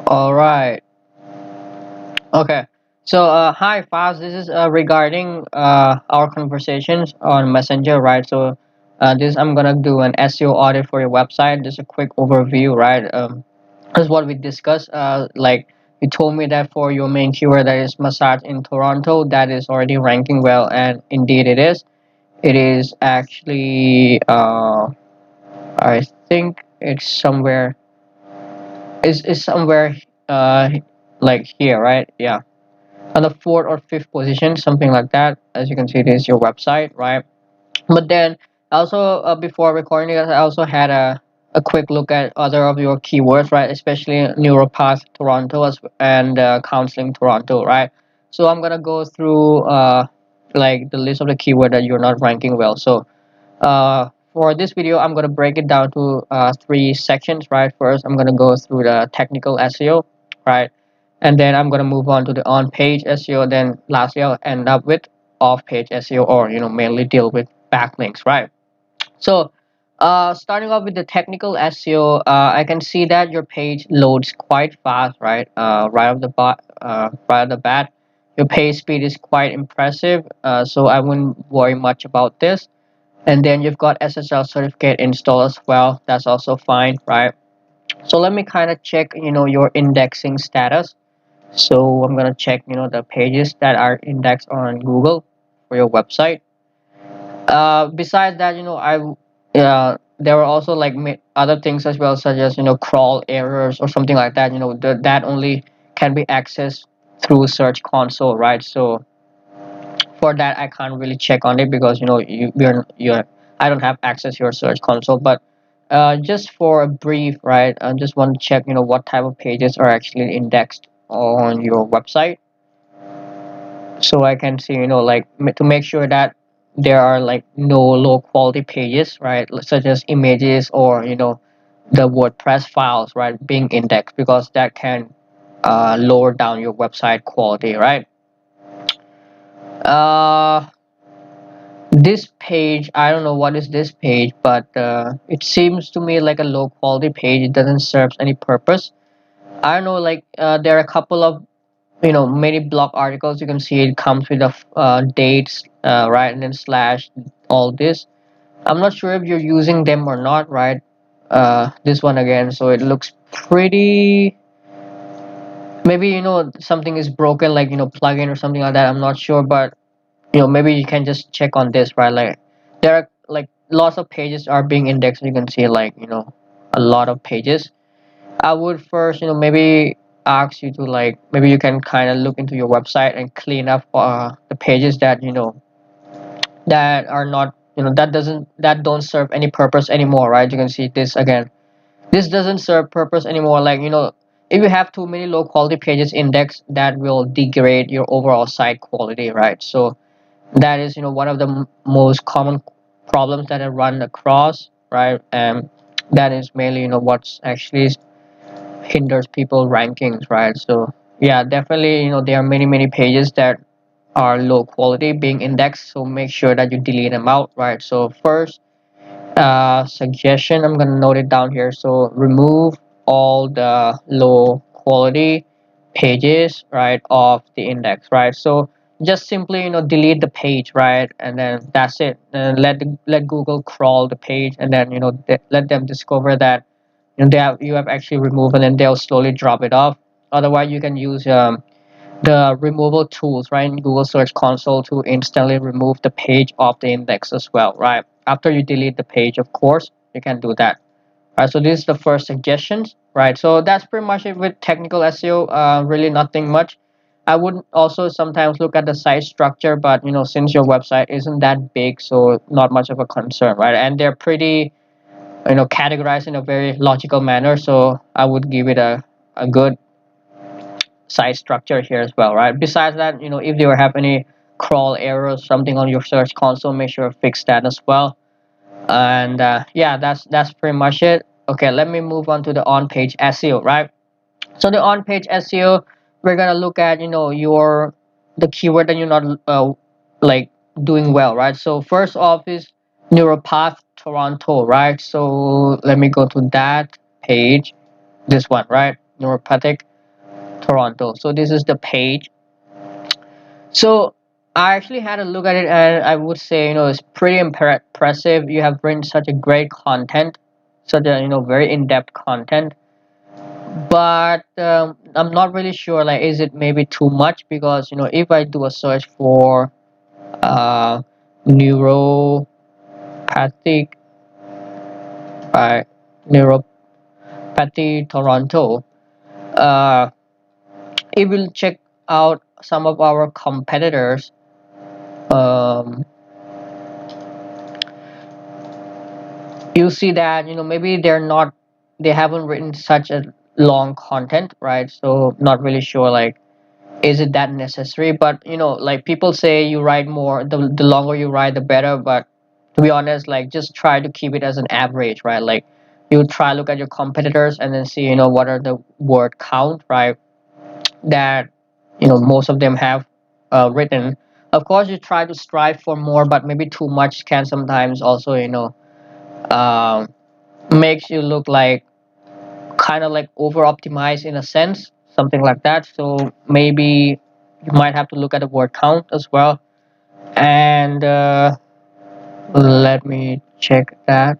All right. Okay. So, hi, Faz. This is regarding our conversations on Messenger, right? So, this I'm gonna do an SEO audit for your website. Just a quick overview, right? This is what we discussed. Like you told me that for your main keyword, that is massage in Toronto, that is already ranking well, and indeed it is. It is actually, I think it's somewhere. Is somewhere, uh, like here, right? Yeah, on the fourth or fifth position, something like that. As you can see, this is your website, right? But then also, before recording this, I also had a quick look at other of your keywords, right? Especially neuropath Toronto and counseling Toronto, right? So I'm gonna go through like the list of the keyword that you're not ranking well. So for this video, I'm gonna break it down to three sections, right? First, I'm gonna go through the technical SEO, right? And then I'm gonna move on to the on-page SEO. Then lastly, I'll end up with off-page SEO, or mainly deal with backlinks, right? So, starting off with the technical SEO, I can see that your page loads quite fast, right? Right off the bat, your page speed is quite impressive. So I wouldn't worry much about this. And then you've got SSL certificate installed as well. That's also fine, right? So let me kind of check, your indexing status. So I'm gonna check, the pages that are indexed on Google for your website. Besides that, there are also like other things as well, such as crawl errors or something like that. That only can be accessed through Search Console, right? So for that, I can't really check on it because you're I don't have access to your Search Console. But just for a brief, right? I just want to check, what type of pages are actually indexed on your website, so I can see, like to make sure that there are like no low quality pages, right? Such as images or the WordPress files, right, being indexed, because that can lower down your website quality, right? Uh, this page, I don't know what is this page, but it seems to me like a low quality page. It doesn't serve any purpose. I don't know, like there are a couple of many blog articles. You can see it comes with the dates, right, and then slash all this. I'm not sure if you're using them or not, right? This one again, so it looks pretty. Maybe something is broken, like plugin or something like that. I'm not sure, but maybe you can just check on this, right? Like there are like lots of pages are being indexed. You can see like a lot of pages. I would first, maybe ask you to, like, maybe you can kind of look into your website and clean up the pages that that are not, that don't serve any purpose anymore, right? You can see this again. This doesn't serve purpose anymore. Like if you have too many low quality pages indexed, that will degrade your overall site quality, right? So that is one of the most common problems that I run across, right? And that is mainly what's actually hinders people rankings, right? So yeah, definitely, there are many pages that are low quality being indexed, so make sure that you delete them out, right? So first, suggestion, I'm gonna note it down here. So remove all the low quality pages, right, off the index, right? So just simply delete the page, right, and then that's it. And let Google crawl the page, and then let them discover that you have actually removed, and then they'll slowly drop it off. Otherwise, you can use the removal tools, right, in Google Search Console, to instantly remove the page off the index as well, right? After you delete the page, of course, you can do that. Right, so this is the first suggestions, right? So that's pretty much it with technical SEO. Really nothing much. I would also sometimes look at the site structure, but since your website isn't that big, so not much of a concern, right? And they're pretty categorized in a very logical manner, so I would give it a good site structure here as well, right? Besides that, if you have any crawl errors, something on your search console, make sure to fix that as well. And yeah, that's pretty much it. Okay, let me move on to the on-page SEO, right? So the on-page SEO, we're gonna look at your the keyword that you're not like doing well, right? So first off is neuropath Toronto, right? So let me go to that page, this one, right? Neuropathic. Toronto. So this is the page. So I actually had a look at it, and I would say, it's pretty impressive. You have written such a great content, such a, very in-depth content. But I'm not really sure, like, is it maybe too much? Because, if I do a search for uh, neuropathic, uh, neuropathy Toronto, uh, it will check out some of our competitors. Um, you see that, maybe they haven't written such a long content, right? So not really sure, like, is it that necessary? But like, people say you write more, the longer you write the better. But to be honest, like, just try to keep it as an average, right? Like, you try look at your competitors and then see, what are the word count, right, that most of them have written. Of course, you try to strive for more, but maybe too much can sometimes also, um, makes you look like kind of like over optimized in a sense, something like that. So maybe you might have to look at the word count as well. And let me check that.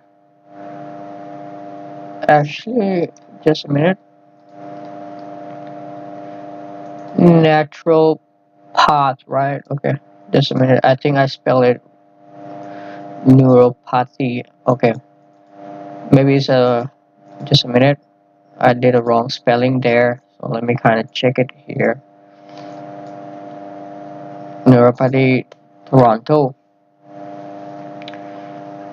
Actually, just a minute. Natural path, right? Okay, just a minute. I think I spelled it neuropathy. Okay, maybe it's a just a minute. I did a wrong spelling there. So let me kind of check it here. Neuropathy, Toronto.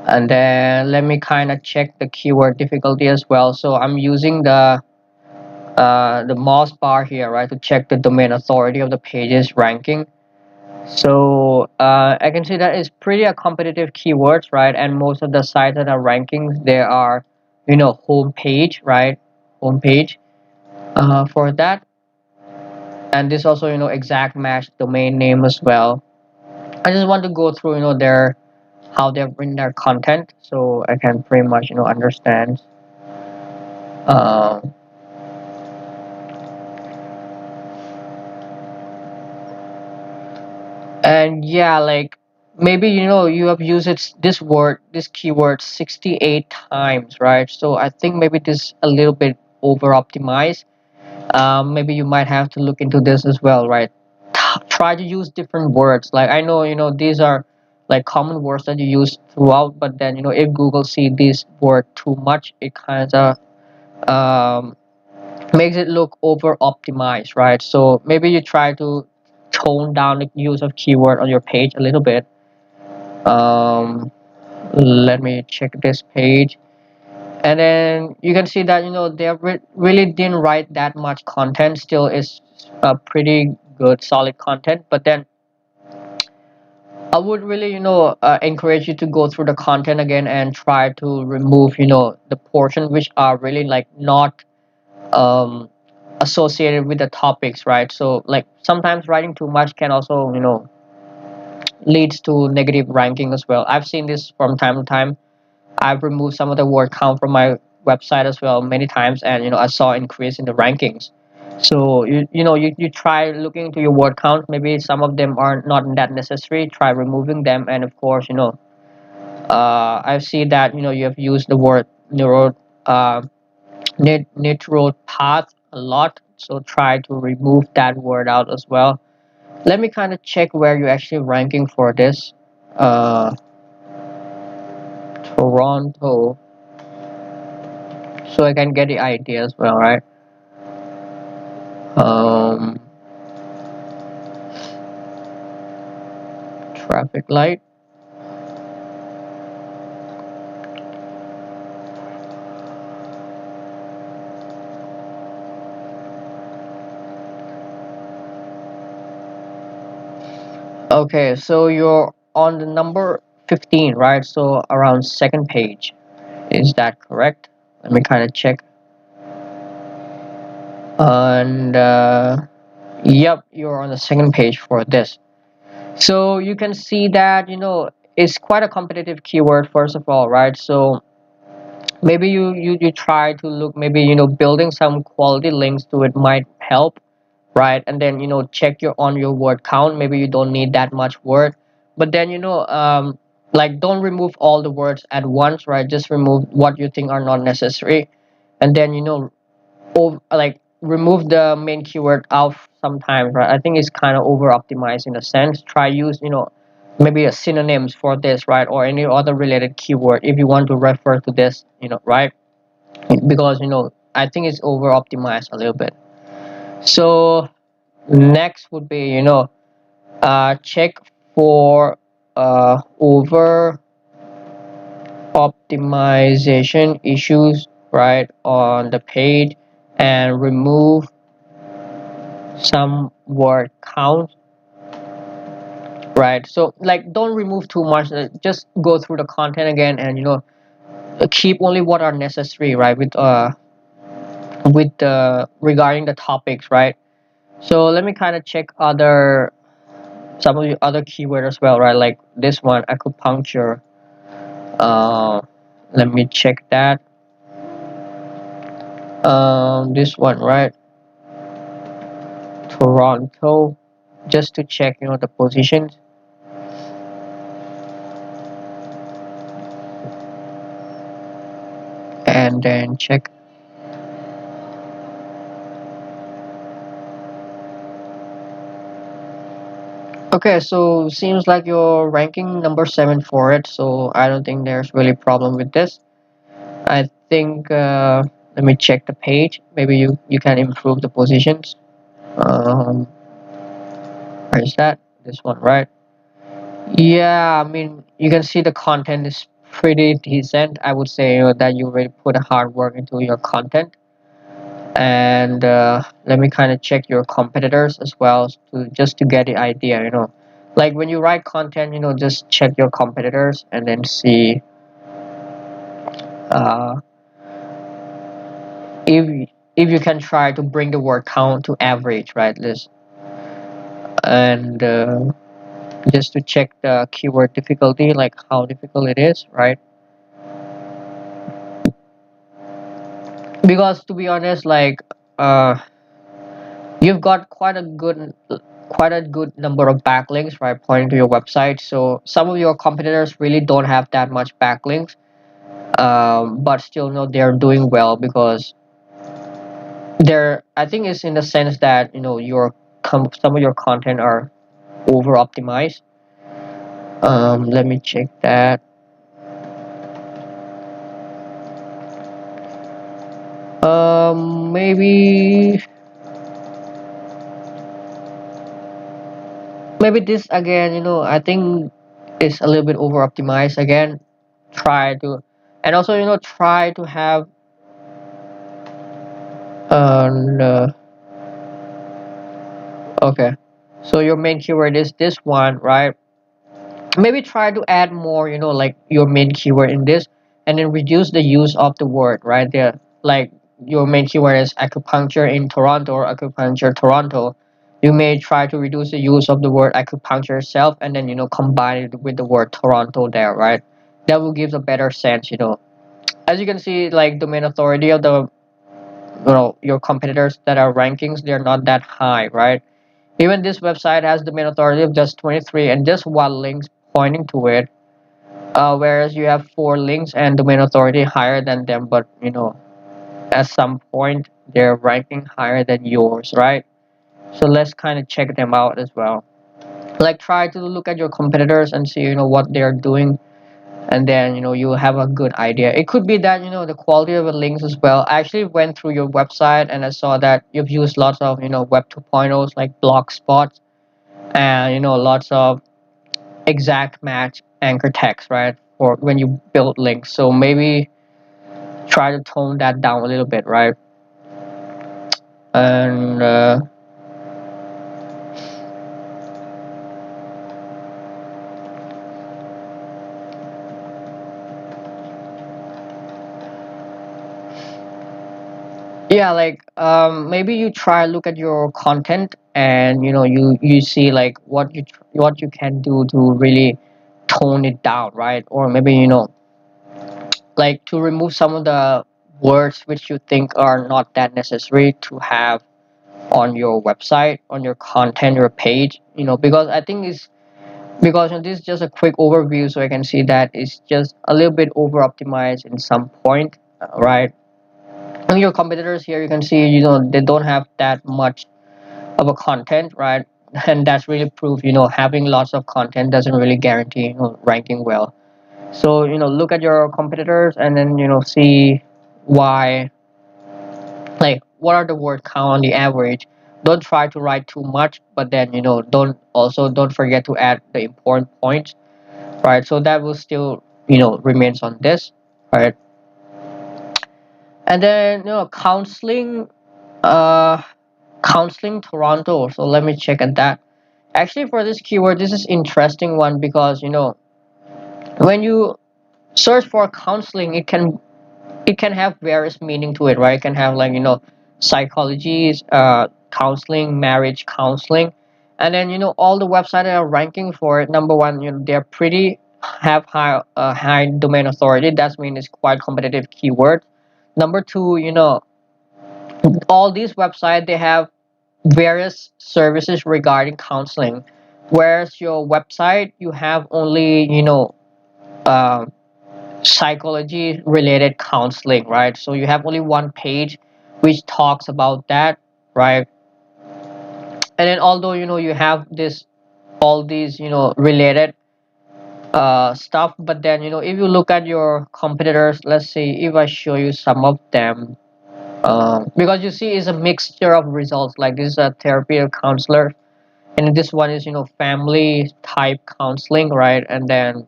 And then let me kind of check the keyword difficulty as well. So I'm using the mouse bar here, right, to check the domain authority of the page's ranking. So I can see that it's pretty a competitive keywords, right? And most of the sites that are rankings, they are, home page, right? Home page for that. And this also, exact match domain name as well. I just want to go through, their how they've written their content, so I can pretty much, understand. Um, and yeah, like, maybe, you have used this keyword 68 times, right? So I think maybe this a little bit over optimized. Maybe you might have to look into this as well, right? Try to use different words. Like, I know, these are like common words that you use throughout, but then, if Google see this word too much, it kind of um, makes it look over optimized, right? So maybe you try to tone down the use of keyword on your page a little bit. um, Let me check this page. And then you can see that, they really didn't write that much content. Still is a pretty good solid content. But then I would really, encourage you to go through the content again and try to remove, the portion which are really like not um associated with the topics, right? So like, sometimes writing too much can also, leads to negative ranking as well. I've seen this from time to time. I've removed some of the word count from my website as well many times, and I saw increase in the rankings. So you try looking into your word count. Maybe some of them are not that necessary. Try removing them, and of course, I've seen that you have used the word uh, natural path a lot. So try to remove that word out as well. Let me kind of check where you're actually ranking for this. Uh, Toronto, so I can get the idea as well, right? Um, Traffic light. Okay, so you're on the number 15, right? So around second page. Is that correct? Let me kind of check. And yep, you're on the second page for this. So you can see that, it's quite a competitive keyword, first of all, right? So maybe you try to look, maybe, building some quality links to it might help. right? And then check your on your word count. Maybe you don't need that much word, but then like don't remove all the words at once, right? Just remove what you think are not necessary, and then like remove the main keyword out sometimes, right? I think it's kind of over optimized in a sense. Try use maybe a synonyms for this, right? Or any other related keyword if you want to refer to this, right? Because I think it's over optimized a little bit. So next would be check for over optimization issues, right, on the page, and remove some word count, right? So like don't remove too much, just go through the content again, and keep only what are necessary, right, with regarding the topics, right? So let me kind of check other some of the other keyword as well, right? Like this one, acupuncture. uh Let me check that. This one, right? Toronto, just to check the positions, and then check. Okay, so seems like you're ranking number 7 for it, so I don't think there's really problem with this. I think let me check the page. Maybe you can improve the positions. um where is that? This one, right? Yeah, I mean, you can see the content is pretty decent. I would say that you really put a hard work into your content. And let me kind of check your competitors as well to just to get the idea. Like when you write content, just check your competitors and then see uh, if you can try to bring the word count to average, right? This and just to check the keyword difficulty, like how difficult it is, right? Because to be honest, like uh, you've got quite a good number of backlinks, right, pointing to your website. So some of your competitors really don't have that much backlinks, but still they're doing well because they're, I think it's in the sense that some of your content are over optimized. Let me check that. Maybe this again, I think it's a little bit over optimized again. Try to, and also try to have uh, okay, so your main keyword is this one, right? Maybe try to add more, like your main keyword in this, and then reduce the use of the word, right there. Like your main keyword is acupuncture in Toronto or acupuncture Toronto. You may try to reduce the use of the word acupuncture itself, and then combine it with the word Toronto there, right? That will give a better sense. As you can see, like domain authority of the your competitors that are rankings, they're not that high, right? Even this website has domain authority of just 23 and just one link pointing to it, whereas you have four links and domain authority higher than them, but at some point they're ranking higher than yours, right? So let's kind of check them out as well. Like try to look at your competitors and see what they're doing, and then you have a good idea. It could be that the quality of the links as well. I actually went through your website and I saw that you've used lots of web 2.0s like blogspot, and lots of exact match anchor text, right, for when you build links. So maybe try to tone that down a little bit, right? And yeah, like maybe you try look at your content, and you see like what you can do to really tone it down, right? Or maybe like to remove some of the words which you think are not that necessary to have on your website, on your content, your page. Because I think it's because this is just a quick overview, so I can see that it's just a little bit over optimized in some point, right? And your competitors here, you can see, they don't have that much of a content, right? And that's really proof, having lots of content doesn't really guarantee, ranking well. So, look at your competitors and then, see why, like, what are the word count on the average. Don't try to write too much, but then, don't forget to add the important points, right? So that will still, remains on this, right? And then, uh, counseling Toronto. So let me check at that. Actually, for this keyword, this is interesting one because when you search for counseling, it can have various meaning to it, right? It can have like psychology, counseling, marriage counseling, and then all the websites that are ranking for it. Number one, they're pretty have high domain authority. That means it's quite competitive keyword. Number two, all these websites they have various services regarding counseling, whereas your website you have only uh, psychology related counseling, right? So you have only one page which talks about that, right? And then although you have this all these related stuff, but then if you look at your competitors, let's see if I show you some of them, because you see it's a mixture of results. Like this is a therapeutic counselor, and this one is family type counseling, right? And then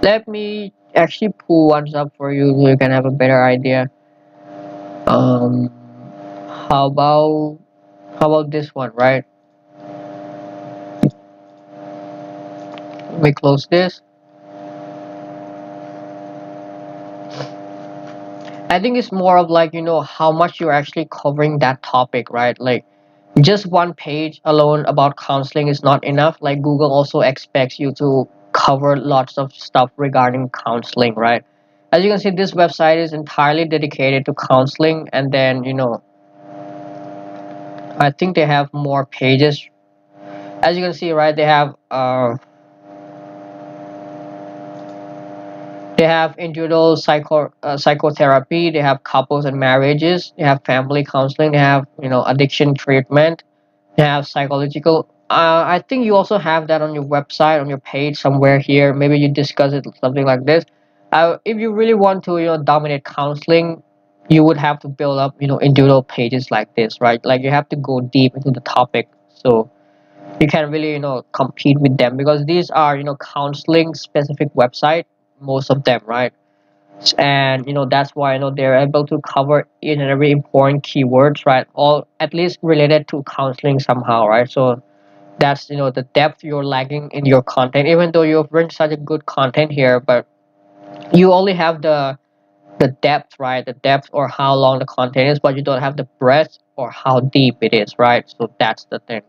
let me actually pull ones up for you so you can have a better idea. um how about this one, right? Let me close this. I think it's more of like how much you're actually covering that topic, right? Like just one page alone about counseling is not enough. Like Google also expects you to cover lots of stuff regarding counseling, right? As you can see, this website is entirely dedicated to counseling, and then I think they have more pages. As you can see, right, they have individual psychotherapy, they have couples and marriages, they have family counseling, they have addiction treatment, they have psychological. I think you also have that on your website, on your page somewhere here. Maybe you discuss it something like this. If you really want to dominate counseling, you would have to build up individual pages like this, right? Like you have to go deep into the topic. So you can really compete with them because these are counseling specific website, most of them, right? And that's why they're able to cover each and every important keywords, right? All at least related to counseling somehow, right? So that's the depth you're lacking in your content, even though you've written such a good content here, but you only have the depth, right? The depth or how long the content is, but you don't have the breadth or how deep it is, right? So that's the thing.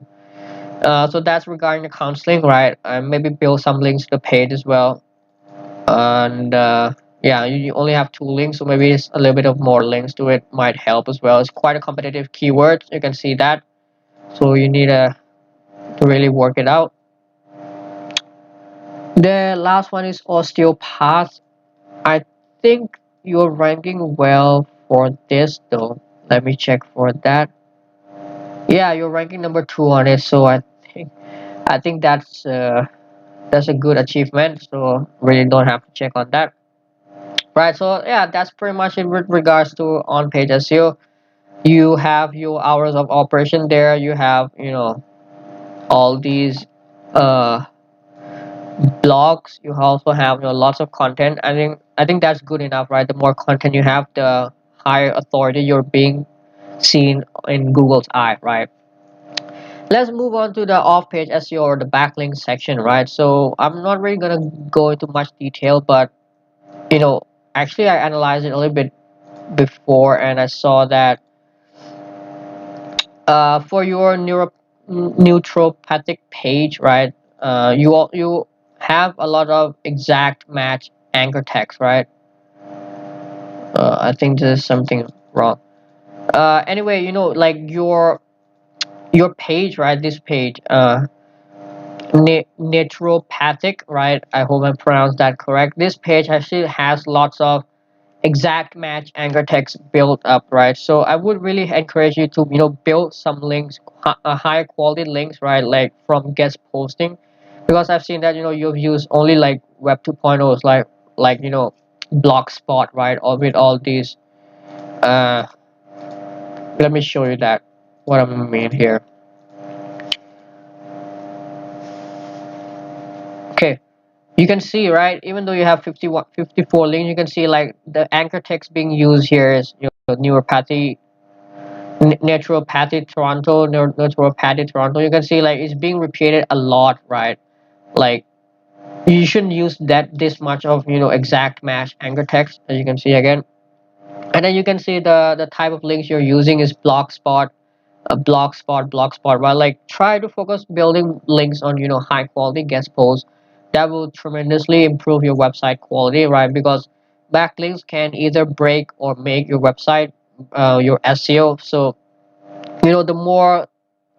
So that's regarding the counseling, right? And maybe build some links to the page as well. And yeah, you only have two links, so maybe it's a little bit of more links to it might help as well. It's quite a competitive keyword, you can see that. So you need to really work it out. The last one is osteopath. I think you're ranking well for this though. Let me check for that. Yeah, you're ranking number two on it, so I think that's a good achievement. So really don't have to check on that. Right, so yeah, that's pretty much it with regards to on-page SEO. You have your hours of operation there. You have all these uh, blogs. You also have lots of content. I think that's good enough, right? The more content you have, the higher authority you're being seen in Google's eye, right? Let's move on to the off-page SEO or the backlink section, right? So I'm not really gonna go into much detail, but you know, actually I analyzed it a little bit before, and I saw that for your neutropathic page, right? You have a lot of exact match anchor text, right? I think there's something wrong. Anyway, like your page, right? This page, naturopathic, right? I hope I pronounced that correct. This page actually has lots of exact match anchor text built up, right? So I would really encourage you to build some links, higher quality links, right? Like from guest posting, because I've seen that you've used only like web 2.0s, like blogspot, right? Or with all these uh let me show you that what I mean here. Okay, you can see, right, even though you have 51 54 links, you can see like the anchor text being used here is neuropathy, naturopathy Toronto, naturopathy Toronto. You can see like it's being repeated a lot, right? Like you shouldn't use that this much of exact match anchor text, as you can see again. And then you can see the type of links you're using is blogspot, blogspot. Well, like try to focus building links on high quality guest posts. That will tremendously improve your website quality, right? Because backlinks can either break or make your website, your SEO. So the more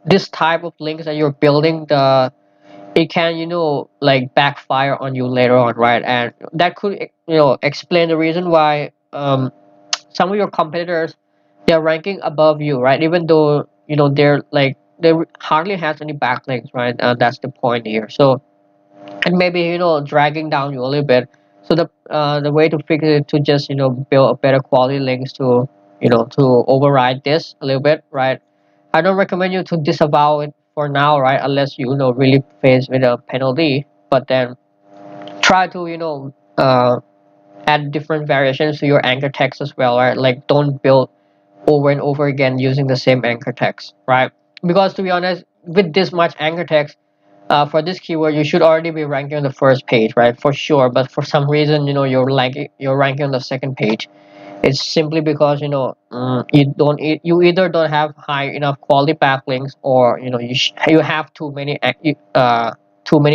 this type of links that you're building, the it can like backfire on you later on, right? And that could explain the reason why some of your competitors, they're ranking above you, right? Even though they're like they hardly has any backlinks, right? That's the point here. So and maybe dragging down you a little bit. So the way to fix it to just build a better quality links to to override this a little bit, right? I don't recommend you to disavow it for now, right? Unless really face with a penalty. But then try to add different variations to your anchor text as well, right? Like don't build over and over again using the same anchor text, right? Because to be honest, with this much anchor text, for this keyword, you should already be ranking on the first page, right? For sure. But for some reason, you're ranking on the second page. It's simply because you either don't have high enough quality backlinks, or you have too many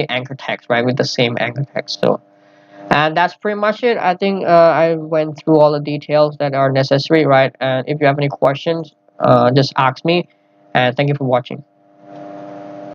anchor text, right, with the same anchor text. So and that's pretty much it. I think I went through all the details that are necessary, right? And if you have any questions, just ask me. And thank you for watching.